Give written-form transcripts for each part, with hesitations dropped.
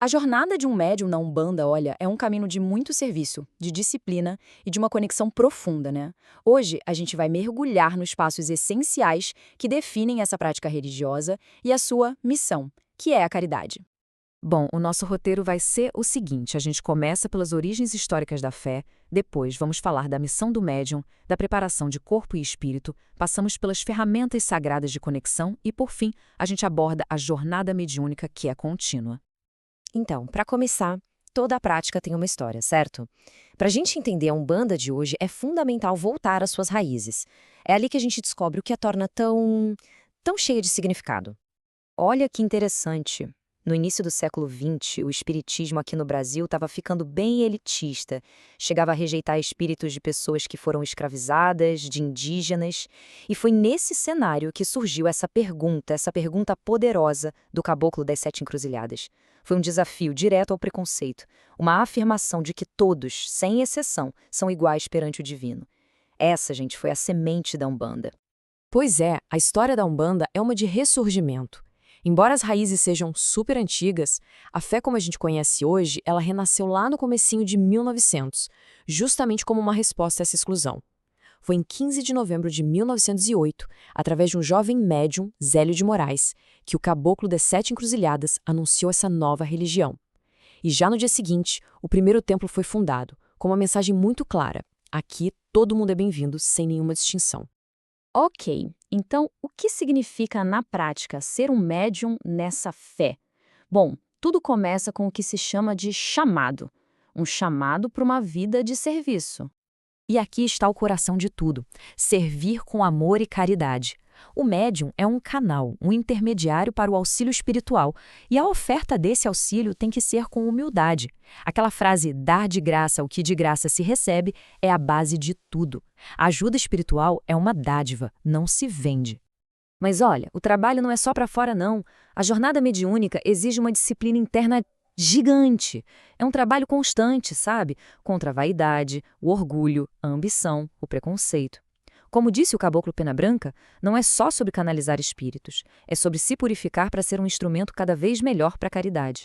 A jornada de um médium na Umbanda, olha, é um caminho de muito serviço, de disciplina e de uma conexão profunda, né? Hoje, a gente vai mergulhar nos passos essenciais que definem essa prática religiosa e a sua missão, que é a caridade. Bom, o nosso roteiro vai ser o seguinte: a gente começa pelas origens históricas da fé, depois vamos falar da missão do médium, da preparação de corpo e espírito, passamos pelas ferramentas sagradas de conexão e, por fim, a gente aborda a jornada mediúnica que é contínua. Então, para começar, toda a prática tem uma história, certo? Para a gente entender a Umbanda de hoje, é fundamental voltar às suas raízes. É ali que a gente descobre o que a torna tão cheia de significado. Olha que interessante. No início do século XX, o espiritismo aqui no Brasil estava ficando bem elitista. Chegava a rejeitar espíritos de pessoas que foram escravizadas, de indígenas. E foi nesse cenário que surgiu essa pergunta poderosa do Caboclo das Sete Encruzilhadas. Foi um desafio direto ao preconceito, uma afirmação de que todos, sem exceção, são iguais perante o divino. Essa, gente, foi a semente da Umbanda. Pois é, a história da Umbanda é uma de ressurgimento. Embora as raízes sejam super antigas, a fé como a gente conhece hoje, ela renasceu lá no comecinho de 1900, justamente como uma resposta a essa exclusão. Foi em 15 de novembro de 1908, através de um jovem médium, Zélio de Moraes, que o Caboclo das Sete Encruzilhadas anunciou essa nova religião. E já no dia seguinte, o primeiro templo foi fundado, com uma mensagem muito clara: aqui todo mundo é bem-vindo, sem nenhuma distinção. Ok, então o que significa na prática ser um médium nessa fé? Bom, tudo começa com o que se chama de chamado, um chamado para uma vida de serviço. E aqui está o coração de tudo: servir com amor e caridade. O médium é um canal, um intermediário para o auxílio espiritual, e a oferta desse auxílio tem que ser com humildade. Aquela frase "dar de graça o que de graça se recebe" é a base de tudo. A ajuda espiritual é uma dádiva, não se vende. Mas olha, o trabalho não é só para fora, não. A jornada mediúnica exige uma disciplina interna gigante. É um trabalho constante, sabe? Contra a vaidade, o orgulho, a ambição, o preconceito. Como disse o Caboclo Pena Branca, não é só sobre canalizar espíritos, é sobre se purificar para ser um instrumento cada vez melhor para a caridade.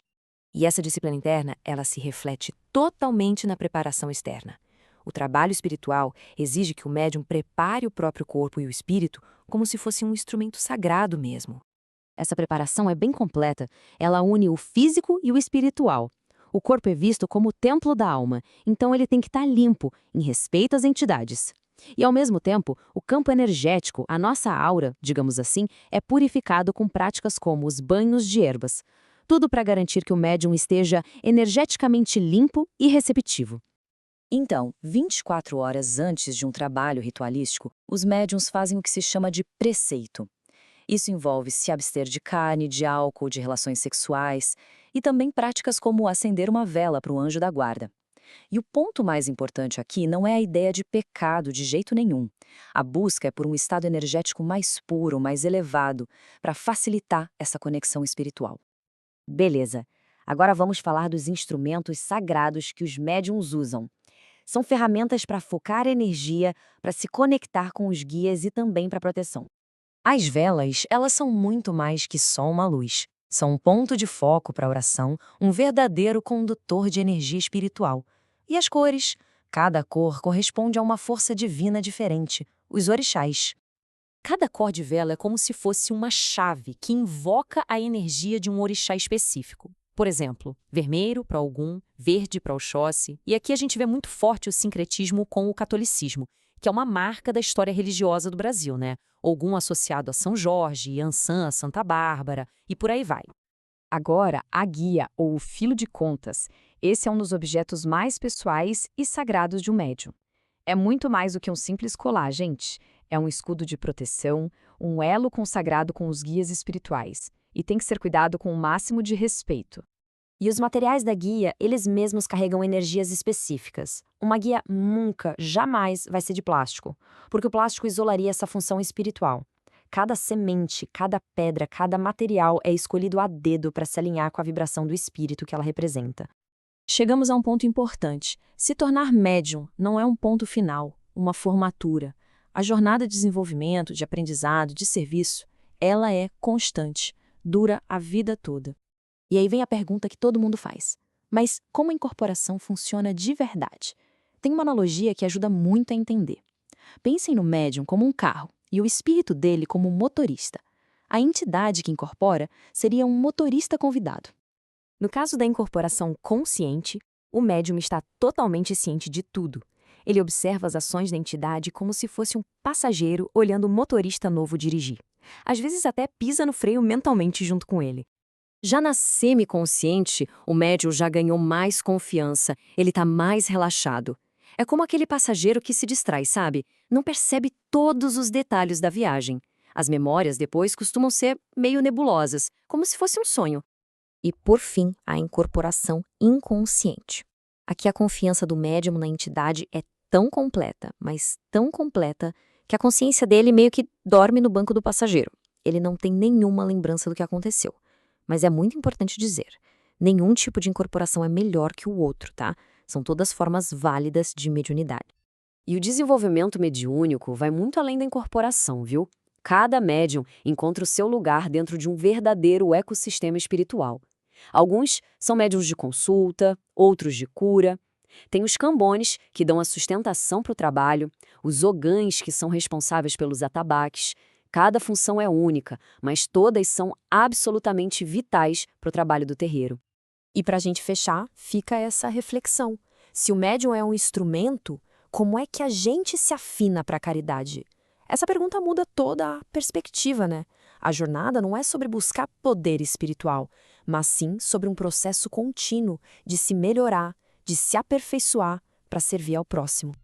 E essa disciplina interna, ela se reflete totalmente na preparação externa. O trabalho espiritual exige que o médium prepare o próprio corpo e o espírito como se fosse um instrumento sagrado mesmo. Essa preparação é bem completa, ela une o físico e o espiritual. O corpo é visto como o templo da alma, então ele tem que estar limpo, em respeito às entidades. E, ao mesmo tempo, o campo energético, a nossa aura, digamos assim, é purificado com práticas como os banhos de ervas. Tudo para garantir que o médium esteja energeticamente limpo e receptivo. Então, 24 horas antes de um trabalho ritualístico, os médiuns fazem o que se chama de preceito. Isso envolve se abster de carne, de álcool, de relações sexuais e também práticas como acender uma vela para o anjo da guarda. E o ponto mais importante aqui não é a ideia de pecado de jeito nenhum. A busca é por um estado energético mais puro, mais elevado, para facilitar essa conexão espiritual. Beleza, agora vamos falar dos instrumentos sagrados que os médiuns usam. São ferramentas para focar a energia, para se conectar com os guias e também para proteção. As velas, elas são muito mais que só uma luz. São um ponto de foco para a oração, um verdadeiro condutor de energia espiritual. E as cores? Cada cor corresponde a uma força divina diferente, os orixás. Cada cor de vela é como se fosse uma chave que invoca a energia de um orixá específico. Por exemplo, vermelho para algum, verde para Oxóssi. E aqui a gente vê muito forte o sincretismo com o catolicismo, que é uma marca da história religiosa do Brasil, né? Ogum associado a São Jorge, Iansã a Santa Bárbara, e por aí vai. Agora, a guia, ou o filo de contas, esse é um dos objetos mais pessoais e sagrados de um médium. É muito mais do que um simples colar, gente. É um escudo de proteção, um elo consagrado com os guias espirituais. E tem que ser cuidado com o máximo de respeito. E os materiais da guia, eles mesmos carregam energias específicas. Uma guia nunca, jamais vai ser de plástico, porque o plástico isolaria essa função espiritual. Cada semente, cada pedra, cada material é escolhido a dedo para se alinhar com a vibração do espírito que ela representa. Chegamos a um ponto importante. Se tornar médium não é um ponto final, uma formatura. A jornada de desenvolvimento, de aprendizado, de serviço, ela é constante, dura a vida toda. E aí vem a pergunta que todo mundo faz. Mas como a incorporação funciona de verdade? Tem uma analogia que ajuda muito a entender. Pensem no médium como um carro e o espírito dele como um motorista. A entidade que incorpora seria um motorista convidado. No caso da incorporação consciente, o médium está totalmente ciente de tudo. Ele observa as ações da entidade como se fosse um passageiro olhando o motorista novo dirigir. Às vezes até pisa no freio mentalmente junto com ele. Já na semiconsciente, o médium já ganhou mais confiança, ele está mais relaxado. É como aquele passageiro que se distrai, sabe? Não percebe todos os detalhes da viagem. As memórias depois costumam ser meio nebulosas, como se fosse um sonho. E, por fim, a incorporação inconsciente. Aqui a confiança do médium na entidade é tão completa, mas tão completa, que a consciência dele meio que dorme no banco do passageiro. Ele não tem nenhuma lembrança do que aconteceu. Mas é muito importante dizer, nenhum tipo de incorporação é melhor que o outro, tá? São todas formas válidas de mediunidade. E o desenvolvimento mediúnico vai muito além da incorporação, viu? Cada médium encontra o seu lugar dentro de um verdadeiro ecossistema espiritual. Alguns são médiuns de consulta, outros de cura. Tem os cambones, que dão a sustentação para o trabalho, os ogãs, que são responsáveis pelos atabaques. Cada função é única, mas todas são absolutamente vitais para o trabalho do terreiro. E para a gente fechar, fica essa reflexão. Se o médium é um instrumento, como é que a gente se afina para a caridade? Essa pergunta muda toda a perspectiva, né? A jornada não é sobre buscar poder espiritual, mas sim sobre um processo contínuo de se melhorar, de se aperfeiçoar para servir ao próximo.